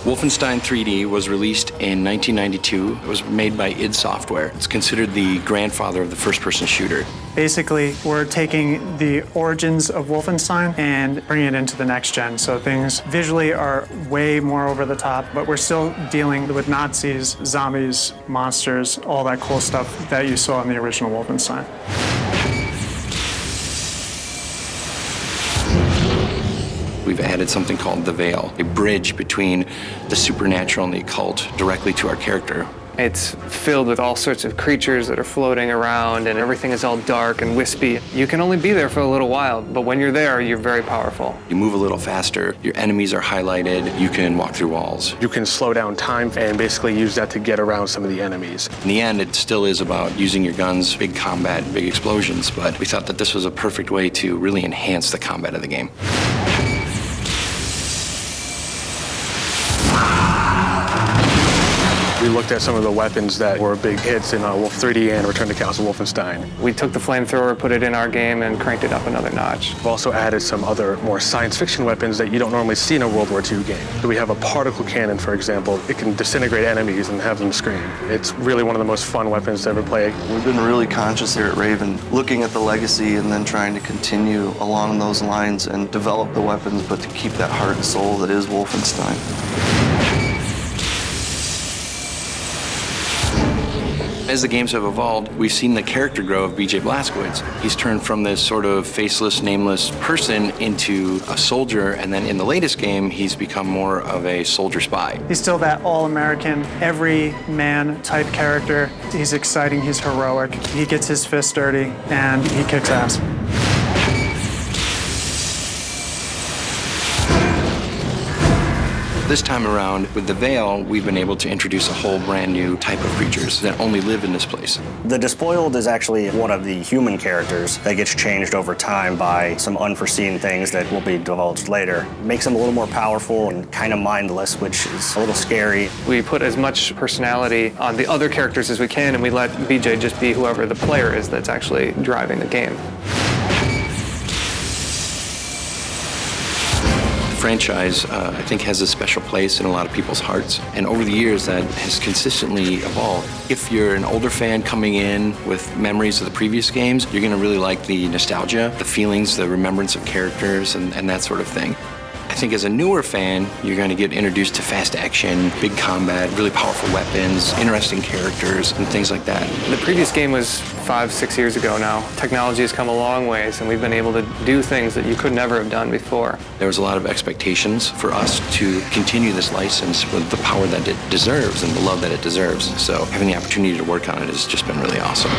Wolfenstein 3D was released in 1992. It was made by id Software. It's considered the grandfather of the first-person shooter. Basically, we're taking the origins of Wolfenstein and bringing it into the next gen. So things visually are way more over the top, but we're still dealing with Nazis, zombies, monsters, all that cool stuff that you saw in the original Wolfenstein. We've added something called the Veil, a bridge between the supernatural and the occult directly to our character. It's filled with all sorts of creatures that are floating around, and everything is all dark and wispy. You can only be there for a little while, but when you're there, you're very powerful. You move a little faster, your enemies are highlighted, you can walk through walls. You can slow down time and basically use that to get around some of the enemies. In the end, it still is about using your guns, big combat, big explosions, but we thought that this was a perfect way to really enhance the combat of the game. We looked at some of the weapons that were big hits in Wolf 3D and Return to Castle Wolfenstein. We took the flamethrower, put it in our game, and cranked it up another notch. We've also added some other more science fiction weapons that you don't normally see in a World War II game. So we have a particle cannon, for example. It can disintegrate enemies and have them scream. It's really one of the most fun weapons to ever play. We've been really conscious here at Raven, looking at the legacy and then trying to continue along those lines and develop the weapons, but to keep that heart and soul that is Wolfenstein. As the games have evolved, we've seen the character grow of BJ Blazkowicz. He's turned from this sort of faceless, nameless person into a soldier, and then in the latest game, he's become more of a soldier spy. He's still that all-American, every-man type character. He's exciting, he's heroic, he gets his fist dirty, and he kicks ass. This time around, with the Veil, we've been able to introduce a whole brand new type of creatures that only live in this place. The Despoiled is actually one of the human characters that gets changed over time by some unforeseen things that will be divulged later. Makes him a little more powerful and kind of mindless, which is a little scary. We put as much personality on the other characters as we can, and we let BJ just be whoever the player is that's actually driving the game. The franchise, I think, has a special place in a lot of people's hearts, and over the years that has consistently evolved. If you're an older fan coming in with memories of the previous games, you're going to really like the nostalgia, the feelings, the remembrance of characters, and that sort of thing. I think as a newer fan, you're going to get introduced to fast action, big combat, really powerful weapons, interesting characters, and things like that. The previous game was 5-6 years ago now. Technology has come a long ways, and we've been able to do things that you could never have done before. There was a lot of expectations for us to continue this license with the power that it deserves and the love that it deserves. So having the opportunity to work on it has just been really awesome.